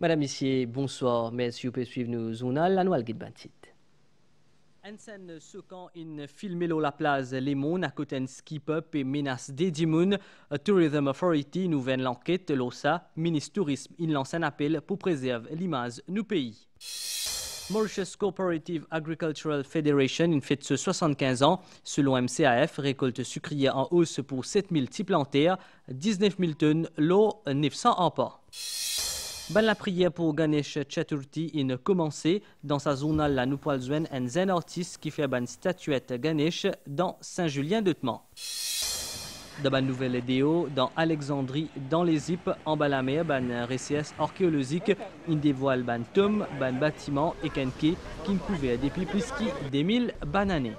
Madame, Messieurs, bonsoir. Merci pour suivre nos journal, la nouvelle guide bantit. En scène soquant in filmelo la place Lemon à côté de skip-up et menace d'Edimoun, Tourism Authority nous vient l'enquête, l'OSA, ministre tourisme, il lance un appel pour préserver l'image du pays. Mauritius Cooperative Agricultural Federation, une fête de 75 ans, selon MCAF, récolte sucrière en hausse pour 7 000 petits plantaires, 19 000 tonnes, l'eau 900 en pas. Ben la prière pour Ganesh Chaturthi a commencé. Dans sa journal, la nous poilzouen un zen artiste qui fait une statuette Ganesh dans Saint-Julien-de-Teman. Dans la nouvelle vidéo, dans Alexandrie, dans les Ypres, en bas la mer, ben RCS archéologique, il dévoile ben tombe, ben bâtiment et kenke qui ne couvert depuis plus de 1000 années.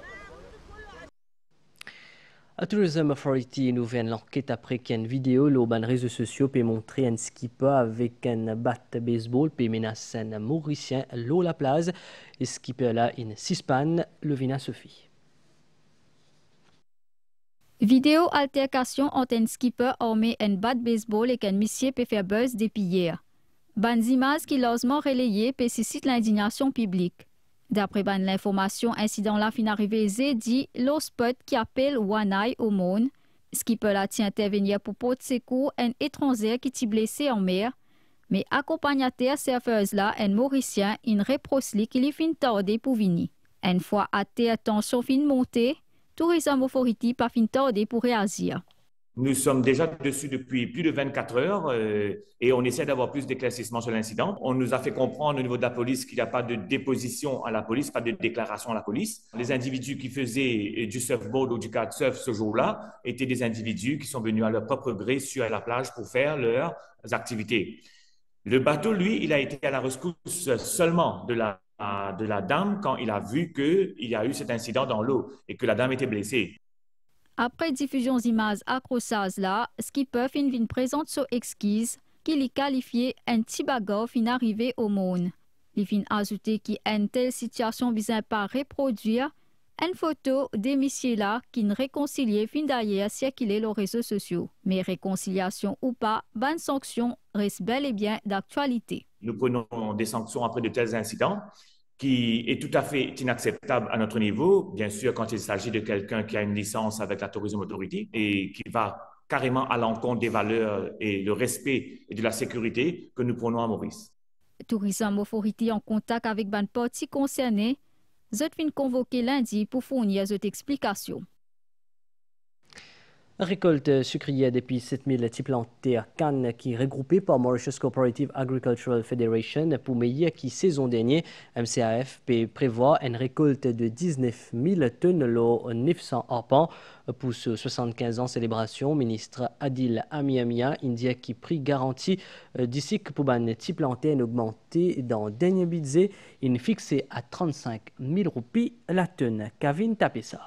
La Tourism Authority nous vient l'enquête après qu'une vidéo sur les réseaux sociaux peut montrer un skipper avec un bat de baseball peut menacer un Mauricien l'eau la plage et skipper là une six-panne le vina Sophie. Vidéo altercation entre un skipper armé un bat de baseball et qu'un monsieur peut faire buzz depuis hier. Ban images qui largement relayées peut susciter l'indignation publique. D'après l'information, incident là fin arrivé dit le spot qui appelle Wanai au monde. Skipper là tient intervenir pour porter secours un étranger qui t'y blessé en mer. Mais accompagnateur surfeuse là, un Mauricien, une reprosli qui lui fin tardé pour venir. Une fois à terre tension fin montée, Tourism Authority pas fin tardé pour réagir. Nous sommes déjà dessus depuis plus de 24 heures et on essaie d'avoir plus d'éclaircissements sur l'incident. On nous a fait comprendre au niveau de la police qu'il n'y a pas de déposition à la police, pas de déclaration à la police. Les individus qui faisaient du surfboard ou du kitesurf ce jour-là étaient des individus qui sont venus à leur propre gré sur la plage pour faire leurs activités. Le bateau, lui, il a été à la rescousse seulement de la dame quand il a vu qu'il y a eu cet incident dans l'eau et que la dame était blessée. Après diffusion d'images accrochages là, skipper fin présente sur exquise qui lui qualifiait un petit bagarre fin arrivé au monde. Il fin ajouté qu'une telle situation visait pas reproduire une photo des messieurs là qui ne réconciliaient fin d'ailleurs circuler les réseaux sociaux. Mais réconciliation ou pas, bonne sanction reste bel et bien d'actualité. Nous prenons des sanctions après de tels incidents, qui est tout à fait inacceptable à notre niveau, bien sûr quand il s'agit de quelqu'un qui a une licence avec la Tourism Authority et qui va carrément à l'encontre des valeurs et le respect et de la sécurité que nous prenons à Maurice. Tourism Authority en contact avec ban parties concernées, zot fin convoqué lundi pour fournir zot explications. Récolte sucrière depuis 7000 petits plantaires cannes qui regroupés par Mauritius Cooperative Agricultural Federation pour meilleur qui saison dernière, MCAF prévoit une récolte de 19 000 tonnes l'eau 900 arpents pour ce 75 ans célébration. Ministre Adil Amiamia India qui pris garantie d'ici que pour les petits plantaires augmenter dans le dernier budget, il fixé à 35 000 roupies la tonne. Kavin Tapessa.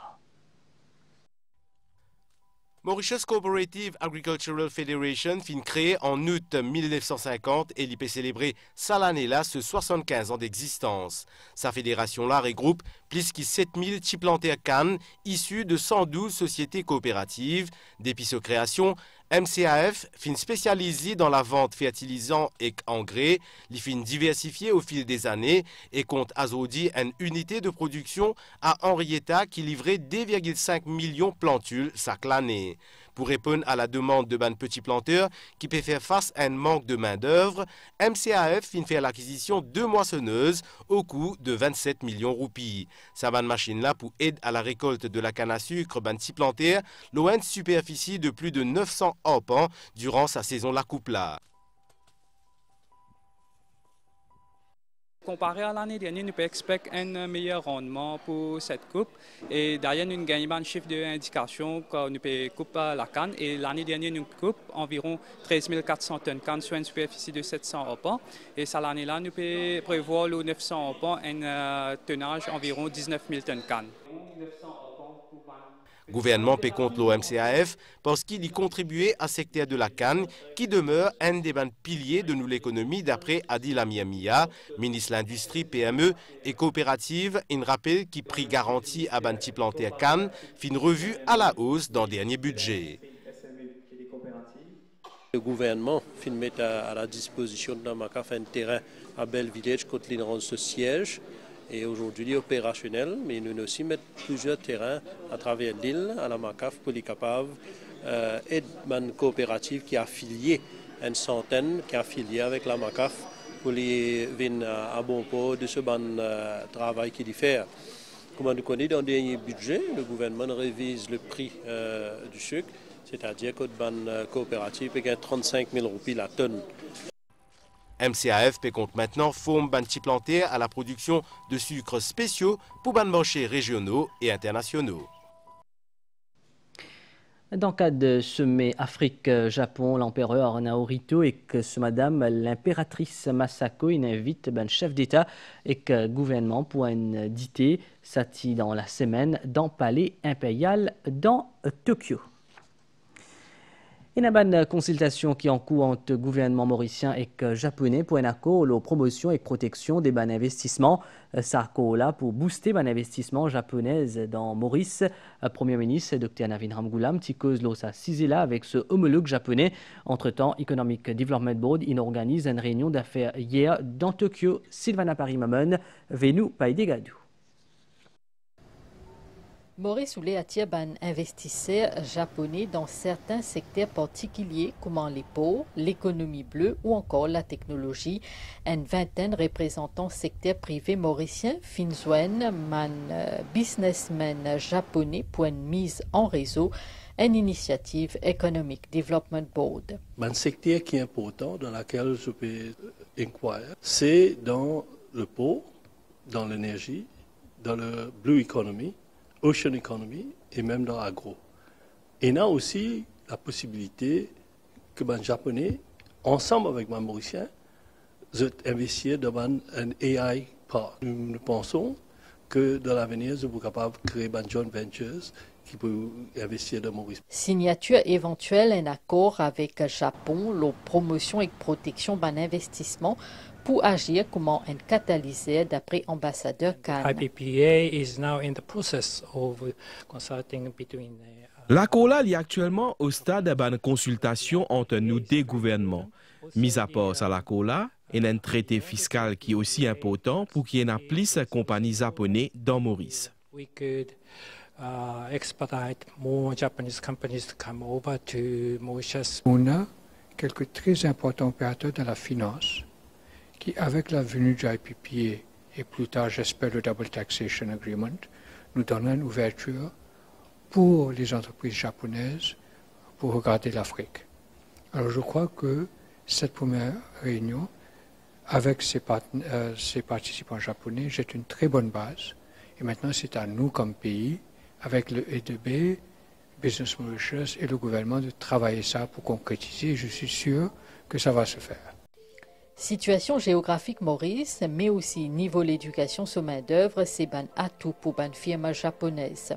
Mauritius Cooperative Agricultural Federation fin créée en août 1950 et l'IP célébrer ça l'année-là ce 75 ans d'existence. Sa fédération-là regroupe plus de 7000 petits plantaires cannes issus de 112 sociétés coopératives. Depuis sa création, MCAF fin spécialisé dans la vente fertilisants et engrais, les fin diversifié au fil des années et compte aujourd'hui une unité de production à Henrietta qui livrait 2,5 millions de plantules chaque année. Pour répondre à la demande de ban petits planteurs qui peut faire face à un manque de main-d'œuvre, MCAF fin faire l'acquisition de 2 moissonneuses au coût de 27 millions de roupies. Sa ban machine-là pour aider à la récolte de la canne à sucre ban petits planteurs, l'eau une superficie de plus de 900 arpents durant sa saison la coupe-là. Comparé à l'année dernière, nous pouvons expecter un meilleur rendement pour cette coupe. Et d'ailleurs, nous gagnons un chiffre d'indication que nous pouvons couper la canne. Et l'année dernière, nous coupons environ 13 400 tonnes de canne sur une superficie de 700 arpents. Et cette année-là, nous pouvons prévoir le 900 arpents un tonnage environ 19 000 tonnes de canne. Le gouvernement paie contre l'OMCAF parce qu'il y contribuait à secteur de la canne qui demeure un des piliers de l'économie d'après Adil Amiamia, ministre de l'Industrie, PME et coopérative. Il rappelle qui pris garantie à Banti Plantaire Cannes, fin revue à la hausse dans le dernier budget. Le gouvernement met à la disposition de la MACAF un terrain à Bellevillage côté de ce siège. Et aujourd'hui, il est opérationnel, mais nous aussi mettons plusieurs terrains à travers l'île à la MACAF pour les capables et une coopérative qui est affiliée, une centaine qui est affiliée avec la MACAF pour les venir à bon port de ce travail qu'il y fait. Comme nous connaissons dans le dernier budget, le gouvernement révise le prix du sucre, c'est-à-dire que la coopérative paye 35 000 roupies la tonne. MCAF compte maintenant forme banti planté à la production de sucres spéciaux pour ban marchés régionaux et internationaux. Dans le cadre de sommet Afrique-Japon, l'empereur Naruhito et que ce madame l'impératrice Masako il invite le chef d'État et que le gouvernement pour une dité sati dans la semaine dans le palais impérial dans Tokyo. Il y a une consultation qui est en cours entre le gouvernement mauricien et le japonais pour un accord la promotion et protection des ban investissements. Ça accord là pour booster ban investissement japonais dans Maurice. Premier ministre Dr Navin Ramgoolam cause sa là avec ce homologue japonais. Entre-temps, Economic Development Board il organise une réunion d'affaires hier dans Tokyo. Sylvana Paris-Mamon, Venu Païdegadou. Maurice Oulé attire ban investisseurs japonais dans certains secteurs particuliers comme les ports, l'économie bleue ou encore la technologie. Une vingtaine représentant secteur privé mauricien, Finzwen, man businessmen japonais pour une mise en réseau, une initiative Economic Development Board. Un secteur qui est important dans lequel je peux inquirer, c'est dans le port, dans l'énergie, dans le blue economy, Ocean Economy et même dans l'agro. Et il y a aussi la possibilité que les Japonais, ensemble avec les Mauriciens, investissent dans un AI park. Nous pensons que dans l'avenir, nous sommes capables de créer des joint ventures qui peuvent investir dans Maurice. Signature éventuelle un accord avec le Japon, la promotion et protection d'un investissement pour agir comme un catalyseur d'après ambassadeur Khan. IPPA is now in the process of consulting between l'accord est actuellement au stade de consultation entre nous deux gouvernements. Mis à part ça, l'accord il y a un traité fiscal qui est aussi important pour qu'il y ait plus de compagnies japonaises dans Maurice. We could expedite more Japanese companies to come over to Mauritius. On a quelques très importants opérateurs dans la finance qui, avec la venue du IPPA et plus tard, j'espère, le Double Taxation Agreement, nous donnent une ouverture pour les entreprises japonaises pour regarder l'Afrique. Alors je crois que cette première réunion avec ces participants japonais jette une très bonne base. Et maintenant, c'est à nous comme pays, avec le E2B, Business Mauritius et le gouvernement de travailler ça pour concrétiser. Je suis sûr que ça va se faire. Situation géographique Maurice, mais aussi niveau l'éducation sur main-d'œuvre, c'est un atout pour une firme japonaise.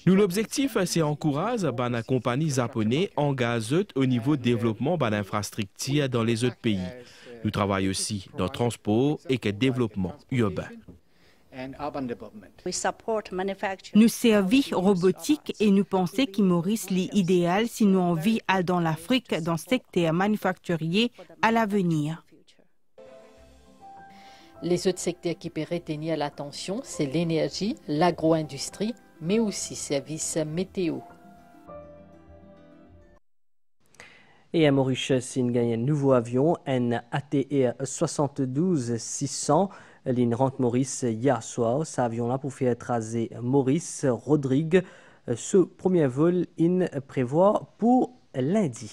Nous, l'objectif, c'est encourager les compagnies japonaises engagées au niveau de développement de l'infrastructure dans les autres pays. Nous travaillons aussi dans le transport et le développement urbain. Nous servons robotique et nous pensons que Maurice est idéal si nous envie aller dans l'Afrique dans le secteur manufacturier à l'avenir. Les autres secteurs qui peuvent retenir l'attention, c'est l'énergie, l'agro-industrie, mais aussi services météo. Et à Mauritius, il gagne un nouveau avion, un ATR 72-600. Ligne rentre Maurice hier soir. Cet avion-là pour faire tracer Maurice Rodrigue. Ce premier vol, il prévoit pour lundi.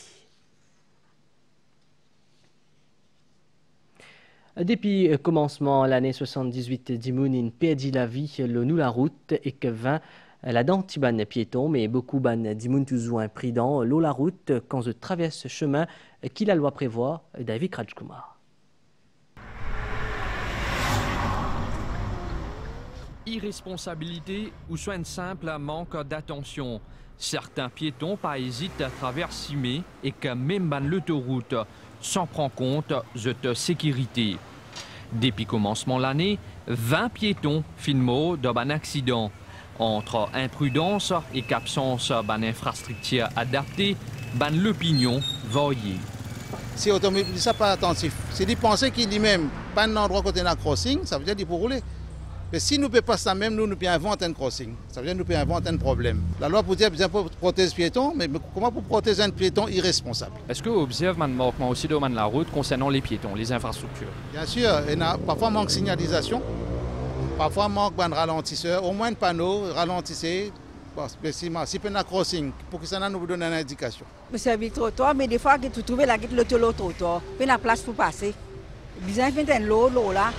Depuis le commencement de l'année 78, Dimoun a perdu la vie le nous la route et que 20 la dent ban piéton, mais beaucoup ban Dimoun toujours imprudent l'eau la route quand je traverse ce chemin qui la loi prévoit. David Rajkumar. Irresponsabilité ou soit un simple manque d'attention. Certains piétons pas hésitent à traverser et que même ban l'autoroute sans prendre compte de sécurité. Depuis commencement l'année, 20 piétons filment dans un accident. Entre imprudence et absence d'infrastructures adaptées, l'opinion variée. Si l'automobiliste n'est pas attentif, c'est de penser qu'il dit même pas un endroit côté d'un crossing, ça veut dire qu'il faut rouler. Mais si nous ne pouvons pas ça même, nous pouvons inventer un crossing. Ça veut dire que nous pouvons inventer un problème. La loi peut dire bien pour protéger le piéton, mais comment pour protéger un piéton irresponsable? Est-ce que vous observez un manquement aussi de la route concernant les piétons, les infrastructures? Bien sûr, parfois manque de signalisation, parfois manque de ralentisseur, au moins de panneaux, ralentissez. Si peut un crossing, pour que ça nous donne une indication. Vous servez le trottoir, mais des fois, vous trouvez le trottoir, puis la place pour passer. Bien, il y a l'eau là.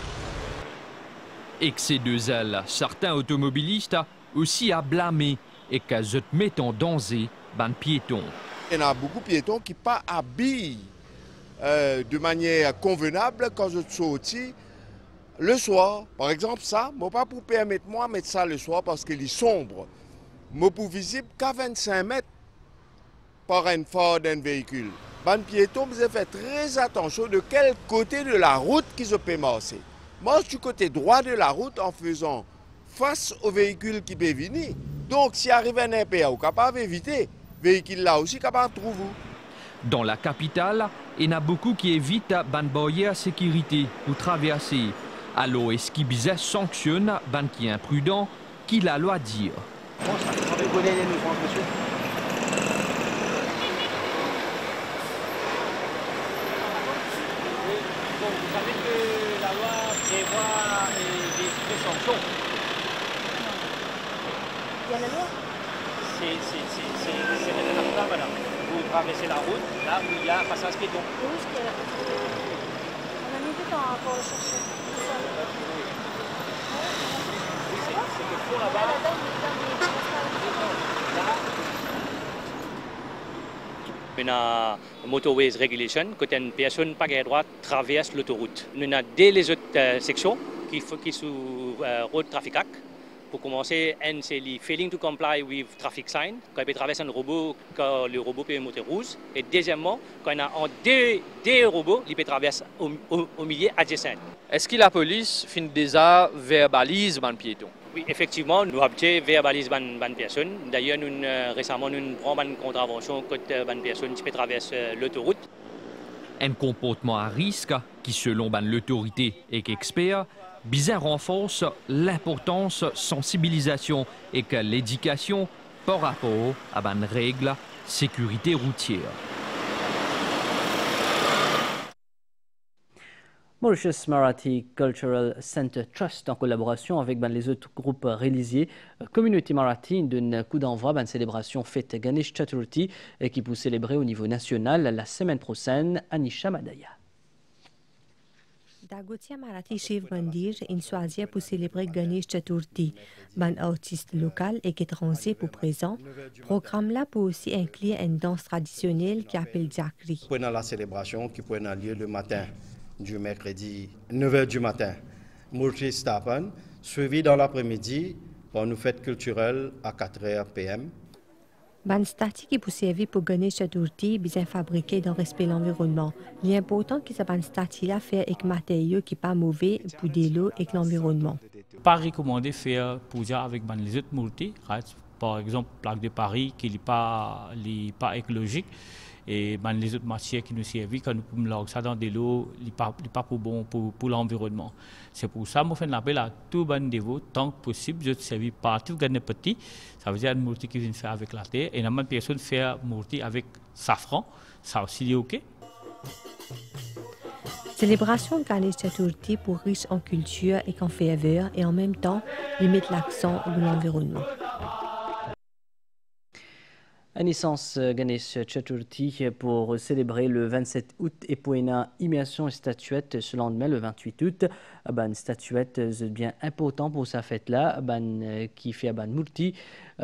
Excès de zèle, certains automobilistes aussi à blâmer et qu'à se mettre en danger les piétons. Il y a beaucoup de piétons qui ne pas habillent de manière convenable quand je sortis le soir. Par exemple, ça, je ne peux pas permettre moi de mettre ça le soir parce qu'il est sombre. Je ne peux visible qu'à 25 mètres par un phare d'un véhicule. Les piétons, vous avez fait très attention de quel côté de la route qu'ils peuvent marcher. Marche du côté droit de la route en faisant face au véhicule qui peut venir. Donc, si arrive un impair, vous êtes capable d'éviter. Le véhicule là aussi capable de trouver. Dans la capitale, il y en a beaucoup qui évitent les barrières de sécurité pour traverser. Alors, est-ce qu'ils sanctionnent les qui est imprudent, qui la loi dire? Vous savez que la loi prévoit des sanctions. Il y a la loi? C'est la loi, madame. Vous traversez la route, là où il y a un passage piéton. Et où est-ce qu'il y a la route? On a mis du temps pour le chercher. Oui, c'est le fond là-bas. Une motorways regulation, quand une personne pas à droite traverse l'autoroute. Nous avons dès les autres sections qui sont route trafic act. Pour commencer, c'est le failing to comply with traffic sign. Quand il traverse un robot, quand le robot peut monter rouge. Et deuxièmement, quand il y a deux robots, il peut traverser au milieu adjacent. Est-ce que la police fin déjà verbalise les piétons? Oui, effectivement, nous avons verbalisé les personnes. D'ailleurs, récemment, nous prenons une contravention contre les personnes qui peuvent traverser l'autoroute. Un comportement à risque qui, selon l'autorité et l'expert, bien renforce l'importance de sensibilisation et que l'éducation par rapport à une règle sécurité routière. Mauritius Marathi Cultural Center Trust, en collaboration avec les autres groupes religieux, Community Marathi, donne coup d'envoi à une célébration fête Ganesh Chaturthi qui peut célébrer au niveau national la semaine prochaine à Nisha Madaya. Dagotia Marathi Shiv Mandir in choisi pour célébrer Ganesh Chaturthi. Un artiste local et étranger pour présent. Programme là peut aussi inclure une danse traditionnelle qui appelle Jakri. Pendant la célébration qui peut avoir lieu le matin du mercredi 9h du matin, Murti Stapan, suivi dans l'après-midi par une fête culturelle à 4h PM. Ban stati qui peut servir pour Ganesh Chaturthi bien fabriqué dans le respect de l'environnement. L'important que ce ban stati là fait avec matériaux qui pas mauvais pour de l'eau et l'environnement. Pas recommandé faire puja avec les autres murti, par exemple plaque de Paris qui n'est pas écologique. Et les autres matières qui nous servent, quand nous pouvons ça dans de l'eau, ce n'est pas bon pour l'environnement. C'est pour ça que je fais un appel à tous les dévots, tant que possible, je servis partout, gagner petit. Ça veut dire une mourti qui vient faire avec la terre, et une personne fait mourti avec safran, ça aussi est OK. Célébration Ganesh Chaturthi pour riche en culture et en ferveur, et en même temps, limite l'accent de l'environnement. La naissance Ganesh Chaturthi pour célébrer le 27 août et pour une immersion et statuette ce lendemain, le 28 août. Une statuette bien important pour sa fête-là, qui fait un murti.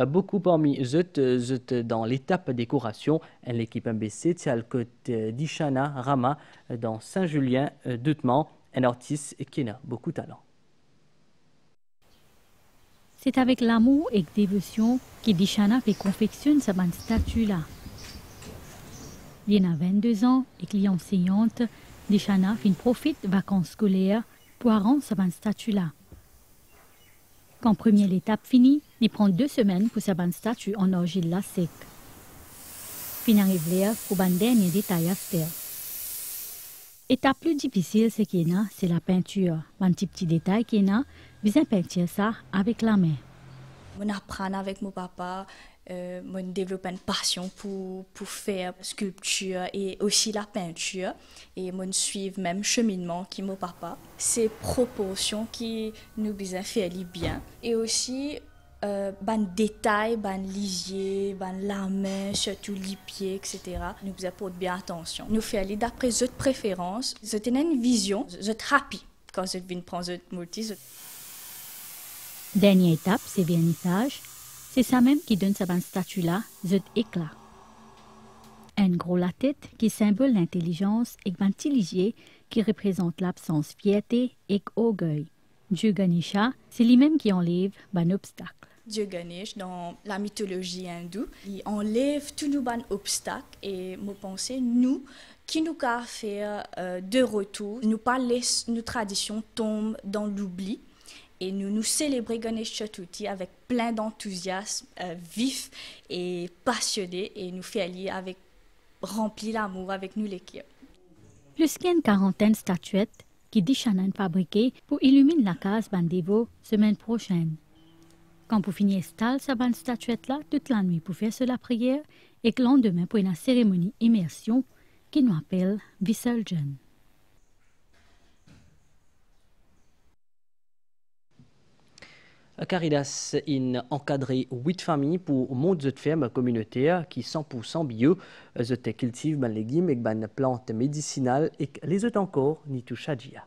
Beaucoup parmi eux dans l'étape décoration. L'équipe MBC tient le côté d'Ishana Rama dans Saint-Julien d'Utman, un artiste qui a beaucoup de talent. C'est avec l'amour et dévotion que Dishana fait confectionne sa bande statue-là. Il a 22 ans et qu'il est enseignante, Dishana profite des vacances scolaires pour rendre sa bande statue-là. Quand première étape finie, il prend 2 semaines pour sa bande statue en argile là sec. Fin arrive là pour un dernier détail à faire. Étape plus difficile, c'est la peinture. Un petit détail qui est là, besoin peinture ça avec la main. On apprend avec mon papa, on développe une passion pour faire sculpture et aussi la peinture. Et on suit même cheminement qui mon papa. Ces proportions qui nous besoin faire bien. Et aussi ban détails, ban lisier, ban la main, surtout les pieds, etc. Nous besoin porter bien attention. Nous faisons d'après votre préférence. Je tenais une vision, je suis happy quand je viens prendre votre multi. Dernière étape, c'est vernissage. C'est ça même qui donne sa bande statue là, cet éclat. Un gros la tête qui symbole l'intelligence et un petit lisier qui représente l'absence fierté et orgueil. Dieu Ganesha, c'est lui-même qui enlève un obstacle. Dieu Ganesh, dans la mythologie hindoue, il enlève tous nos obstacles et je pense nous qui nous a fait de retour, nous pas laisser nos traditions tomber dans l'oubli. Et nous célébrons Ganesh Chaturthi avec plein d'enthousiasme, vif et passionné. Et nous faisons allier avec rempli l'amour avec nous l'équipe. Plus qu'une quarantaine de statuettes qui Dishanan fabriquées pour illuminer la case Bandevo semaine prochaine. Quand vous finissez installer sa bande statuette là toute la nuit pour faire la prière et que le lendemain pour une cérémonie immersion qui nous appelle Visurjan. Caritas a encadré 8 familles pour monter de ferme communautaire qui 100% bio, ils cultivent des légumes et des plantes médicinales et les autres encore n'y touchent à dia.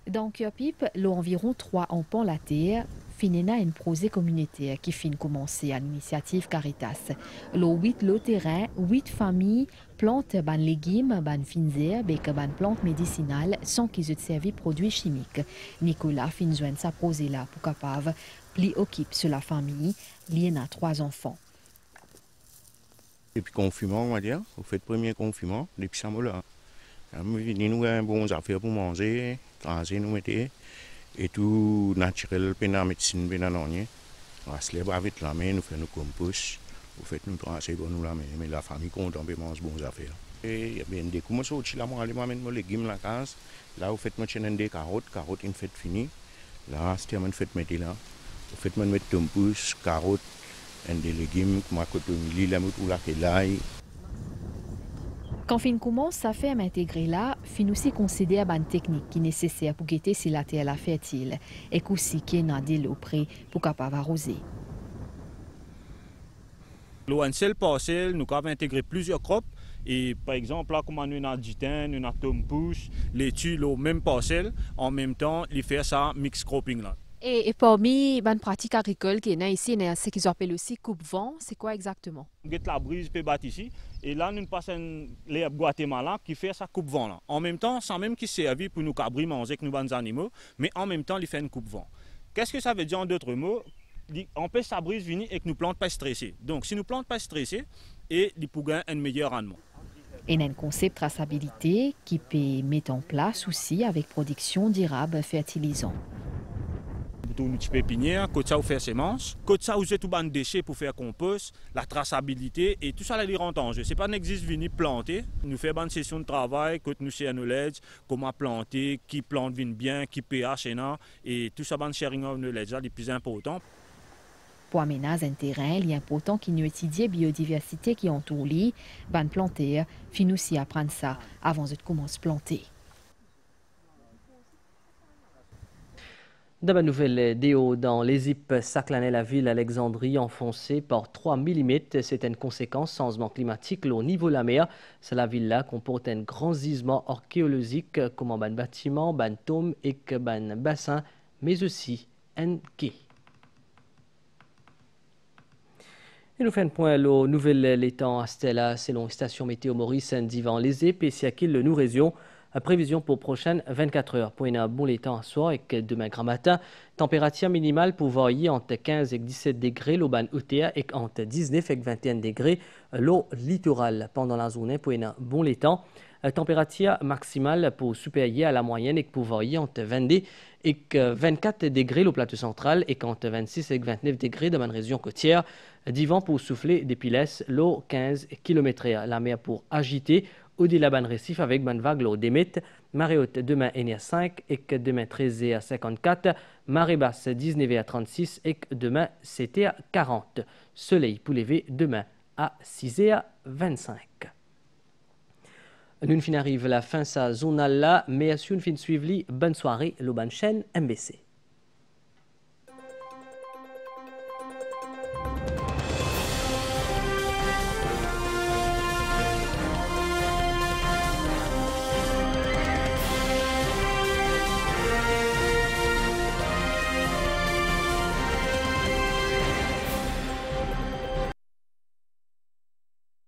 Dans Kyopip, environ 3 enfants la terre, finena un projet communautaire qui fin commencer à l'initiative Caritas. Le 8 terrain, 8 familles plantent ban légumes, ban fines herbes et ban plantes médicinales sans qu'ils aient servi produits chimiques. Nicolas fin joindre sa projet là pour capable li occupe sur la famille, li a 3 enfants. Depuis le confinement, on va dire, au fait premier confinement, depuis ça là. Nous avons bonnes affaires pour manger, trancher nous mettez et tout naturel, pas de médecine, pas de rien. On se lève avec la main, nous faisons nos compost, nous faisons nous trancher pour nous la main, mais la famille content de manger bonnes affaires. Et il y a bien des coups, moi je aller m'amener mes légumes à la case. Là, vous faites moi des carottes une fête finie. Là, c'est une fête mettre là. Vous faites mettre compost, carottes, et des légumes comme cotomili, la moutou, la kelai. Quand fin commence à faire m'intégrer là, fin aussi considère une technique qui est nécessaire pour guetter si la terre est fertile et aussi qui est de l'eau près pour capable arroser. L'eau en seule parcelle, nous avons intégré plusieurs crops et par exemple là comme nous avons du thym, nous avons tompouche, laitue, l'eau même parcelle, en même temps, il fait ça mix cropping là. Et parmi les pratiques agricoles qui est ici, il y a ce qu'ils appellent aussi coupe-vent. C'est quoi exactement? La brise peut battre ici. Et là, nous passons l'herbe Guatemala qui fait sa coupe-vent là. En même temps, sans même qui servi pour nous cabris manger avec nos bons animaux, mais en même temps, il fait une coupe-vent. Qu'est-ce que ça veut dire en d'autres mots? On empêche sa brise venir et que nous plantes pas stressés. Donc, si nous plantes pas stressés, et nous pouvons gagner un meilleur rendement. Et il y a un concept de traçabilité qui peut mettre en place aussi avec production d'érable fertilisant. Une petite pépinière, côté ça vous faire semences, côté ça vous êtes tout ban déchets pour faire compost, la traçabilité et tout ça là rentre en jeu. C'est pas n'existe venir planter, nous faire une session de travail, côté nous c'est knowledge, comment planter, qui plante vient bien, qui pH et tout ça ban sharing of knowledge là le plus important. Pour aménager un terrain, il est important qu'il nous étudie la biodiversité qui entoure lui, ban planter, fin aussi apprendre ça avant de commencer à planter. Dans la nouvelle déo dans les Zip, Saclanay, la ville Alexandrie enfoncée par 3 mm. C'est une conséquence du changement climatique au niveau de la mer. C'est la ville-là comporte un grand gisement archéologique comme un bâtiment, un tombe et un bassin, mais aussi un quai. Et nous faisons un point au nouvel temps à Stella, selon la station météo Maurice, divan les Zip et si à qui le nous région. Prévision pour prochaines 24 heures. Pour un bon temps à soir et demain grand matin, température minimale pour varier entre 15 et 17 degrés, l'auban outéa et entre 19 et 21 degrés, l'eau littorale pendant la journée pour un bon temps. Température maximale pour supérieure à la moyenne et pour varier entre 22 et 24 degrés au plateau central et entre 26 et 29 degrés dans la région côtière. Divan pour souffler depuis l'est, l'eau 15 km/h. La mer pour agiter au-delà de récif avec bonne vague l'eau d'émette. Marée haute demain est 5 et demain 13 à 54. Marée basse 19 à 36 et demain c'était à 40. Soleil pour lever demain à 6 à 25. Nous fin arrive la fin de sa zone là, mais si nous fin suivre bonne soirée, le bonne chaîne MBC.